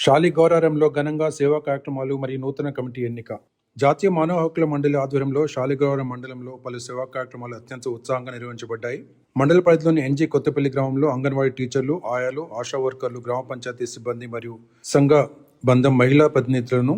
శాలిగౌరారంలో ఘనంగా సేవా కార్యక్రమాలు మరియు నూతన కమిటీ ఎన్నిక. జాతీయ మానవ హక్కుల మండలి ఆధ్వర్యంలో శాలిగౌరారం మండలంలో పలు సేవా కార్యక్రమాలు అత్యంత ఉత్సాహంగా నిర్వహించబడ్డాయి. మండల పరిధిలోని ఎన్జీ కొత్తపల్లి గ్రామంలో అంగన్వాడీ టీచర్లు, ఆయాలు, ఆశా వర్కర్లు, గ్రామ పంచాయతీ సిబ్బంది మరియు సంఘ బంధం మహిళా ప్రతినిధులను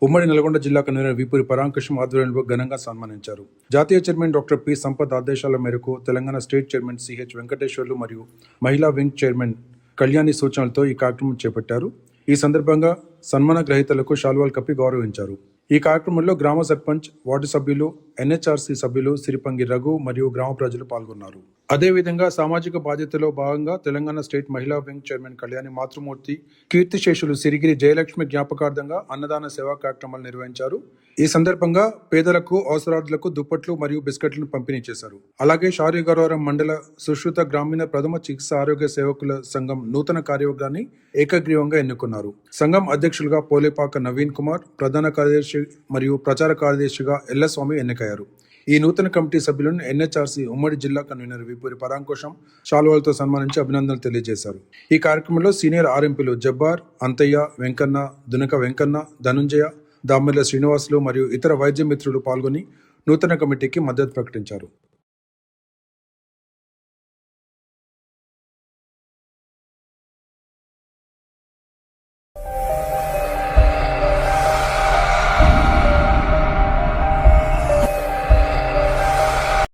ఉమ్మడి నల్గొండ జిల్లా కన్వీనర్ వీపూరి పరాంకుశం ఆధ్వర్యంలో ఘనంగా సన్మానించారు. జాతీయ చైర్మన్ డాక్టర్ పి సంపత్ ఆదేశాల మేరకు Telangana state chairman CH Venkateswarlu మరియు మహిళా వింగ్ చైర్మన్ కళ్యాణి సూచనలతో ఈ కార్యక్రమం చేపట్టారు. ఈ సందర్భంగా సన్మాన గ్రహీతలకు శాల్వాలు కప్పి గౌరవించారు. ఈ కార్యక్రమంలో గ్రామ సర్పంచ్, వార్డు సభ్యులు, ఎన్హెచ్ఆర్సీ సభ్యులు సిరిపంగి రఘు మరియు గ్రామ ప్రజలు పాల్గొన్నారు. అదేవిధంగా సామాజిక బాధ్యతలో భాగంగా తెలంగాణ స్టేట్ మహిళా వింగ్ చైర్మన్ కళ్యాణి మాతృమూర్తి, కీర్తిశేషులు సిరిగిరి జయలక్ష్మి జ్ఞాపకార్థంగా అన్నదాన సేవా కార్యక్రమాలు నిర్వహించారు. ఈ సందర్భంగా పేదలకు, అవసరార్థులకు దుప్పట్లు మరియు బిస్కెట్లను పంపిణీ చేశారు. అలాగే శాలిగౌరారం మండల సుశ్రుత గ్రామీణ ప్రథమ చికిత్స ఆరోగ్య సేవకుల సంఘం నూతన కార్యవర్గాన్ని ఏకగ్రీవంగా ఎన్నుకున్నారు. సంఘం అధ్యక్షులుగా పోలేపాక నవీన్ కుమార్, ప్రధాన కార్యదర్శి మరియు ప్రచార కార్యదర్శిగా ఎల్లస్వామి ఎన్నికయ్యారు. ఈ నూతన కమిటీ సభ్యులను ఎన్హెచ్ఆర్సీ ఉమ్మడి జిల్లా కన్వీనర్ వీపూరి పరాంకుశం శాలువాలతో సన్మానించి అభినందనలు తెలియజేశారు. ఈ కార్యక్రమంలో సీనియర్ ఆర్ఎంపీలు జబ్బార్, అంతయ్య, వెంకన్న, దునక వెంకన్న, ధనుంజయ, దామెల్ల శ్రీనివాసులు మరియు ఇతర వైద్య మిత్రులు పాల్గొని నూతన కమిటీకి మద్దతు ప్రకటించారు.